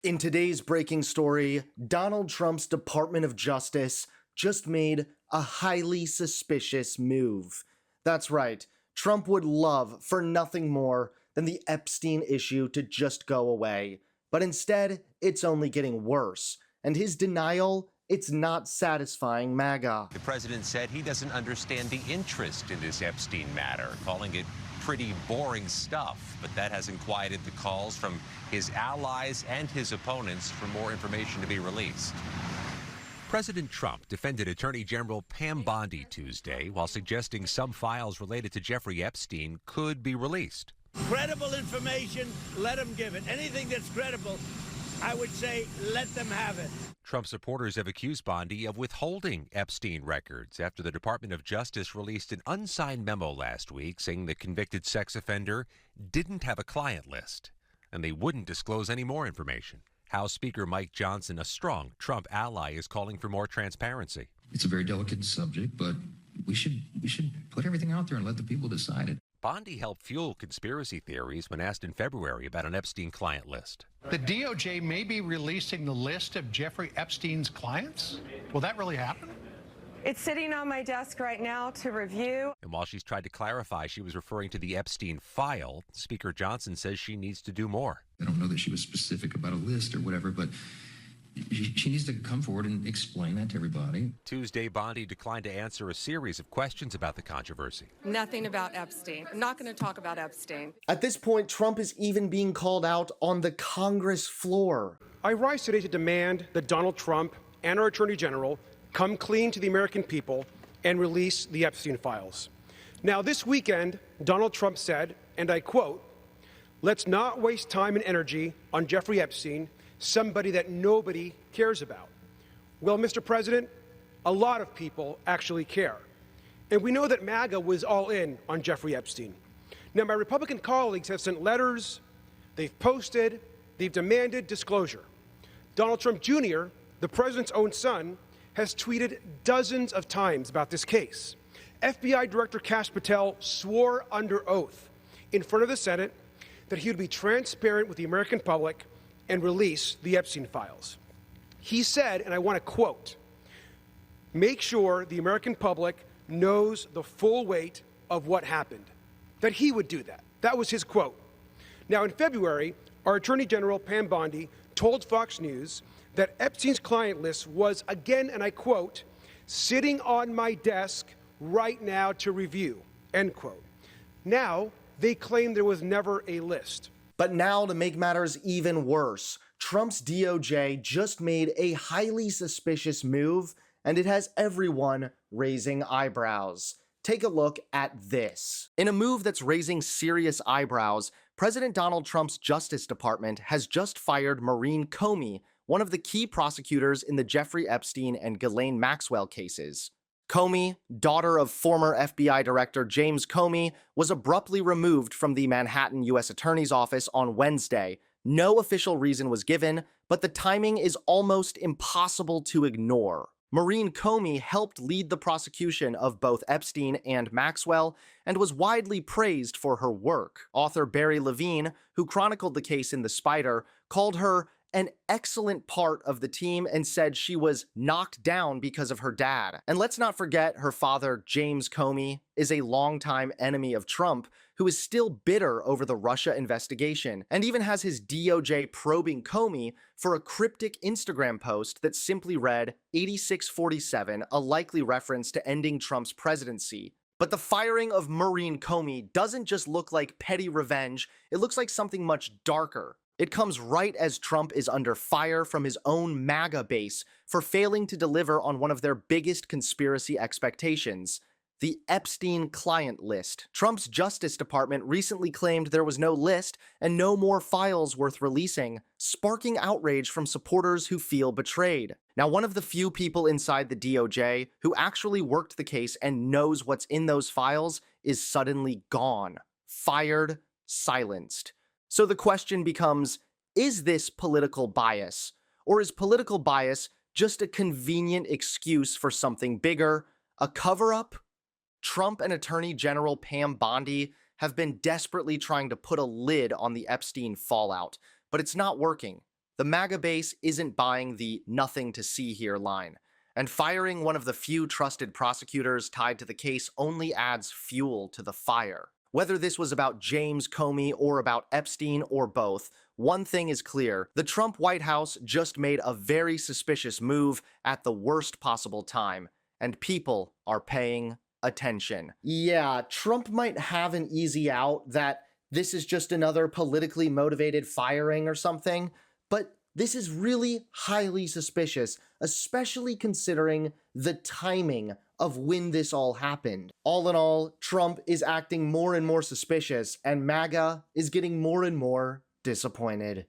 In today's breaking story, Donald Trump's Department of Justice just made a highly suspicious move. That's right, Trump would love for nothing more than the Epstein issue to just go away. But instead, it's only getting worse. And his denial, it's not satisfying MAGA. The president said he doesn't understand the interest in this Epstein matter, calling it pretty boring stuff. But that hasn't quieted the calls from his allies and his opponents for more information to be released. President Trump defended Attorney General Pam Bondi Tuesday while suggesting some files related to Jeffrey Epstein could be released. Credible information, let them give it. Anything that's credible, I would say let them have it. Trump supporters have accused Bondi of withholding Epstein records after the Department of Justice released an unsigned memo last week saying the convicted sex offender didn't have a client list and they wouldn't disclose any more information. House Speaker Mike Johnson, a strong Trump ally, is calling for more transparency. It's a very delicate subject, but we should put everything out there and let the people decide it. Bondi helped fuel conspiracy theories when asked in February about an Epstein client list. The DOJ may be releasing the list of Jeffrey Epstein's clients. Will that really happen? It's sitting on my desk right now to review. And while she's tried to clarify she was referring to the Epstein file, Speaker Johnson says she needs to do more. I don't know that she was specific about a list or whatever, but she needs to come forward and explain that to everybody. Tuesday, Bondi declined to answer a series of questions about the controversy. Nothing about Epstein. I'm not going to talk about Epstein. At this point, Trump is even being called out on the Congress floor. I rise today to demand that Donald Trump and our Attorney General come clean to the American people and release the Epstein files. Now, this weekend, Donald Trump said, and I quote, "Let's not waste time and energy on Jeffrey Epstein, somebody that nobody cares about." Well, Mr. President, a lot of people actually care. And we know that MAGA was all in on Jeffrey Epstein. Now, my Republican colleagues have sent letters, they've posted, they've demanded disclosure. Donald Trump Jr., the president's own son, has tweeted dozens of times about this case. FBI Director Kash Patel swore under oath in front of the Senate that he would be transparent with the American public and release the Epstein files. He said, and I want to quote, "Make sure the American public knows the full weight of what happened," that he would do that. That was his quote. Now, in February, our Attorney General Pam Bondi told Fox News that Epstein's client list was, again, and I quote, "sitting on my desk right now to review," end quote. Now, they claim there was never a list. But now, to make matters even worse, Trump's DOJ just made a highly suspicious move, and it has everyone raising eyebrows. Take a look at this. In a move that's raising serious eyebrows, President Donald Trump's Justice Department has just fired Maureen Comey, one of the key prosecutors in the Jeffrey Epstein and Ghislaine Maxwell cases. Comey, daughter of former FBI Director James Comey, was abruptly removed from the Manhattan U.S. Attorney's Office on Wednesday. No official reason was given, but the timing is almost impossible to ignore. Maureen Comey helped lead the prosecution of both Epstein and Maxwell and was widely praised for her work. Author Barry Levine, who chronicled the case in The Spider, called her an excellent part of the team and said she was knocked down because of her dad. And let's not forget her father, James Comey, is a longtime enemy of Trump who is still bitter over the Russia investigation and even has his DOJ probing Comey for a cryptic Instagram post that simply read 8647, a likely reference to ending Trump's presidency. But the firing of Maureen Comey doesn't just look like petty revenge, it looks like something much darker. It comes right as Trump is under fire from his own MAGA base for failing to deliver on one of their biggest conspiracy expectations, the Epstein client list. Trump's Justice Department recently claimed there was no list and no more files worth releasing, sparking outrage from supporters who feel betrayed. Now, one of the few people inside the DOJ who actually worked the case and knows what's in those files is suddenly gone, fired, silenced. So the question becomes, is this political bias? Or is political bias just a convenient excuse for something bigger, a cover-up? Trump and Attorney General Pam Bondi have been desperately trying to put a lid on the Epstein fallout, but it's not working. the MAGA base isn't buying the nothing to see here line, and firing one of the few trusted prosecutors tied to the case only adds fuel to the fire. Whether this was about James Comey or about Epstein or both, one thing is clear: the Trump White House just made a very suspicious move at the worst possible time, and people are paying attention. Yeah, Trump might have an easy out that this is just another politically motivated firing or something, but this is really highly suspicious, especially considering the timing of when this all happened. All in all, Trump is acting more and more suspicious, and MAGA is getting more and more disappointed.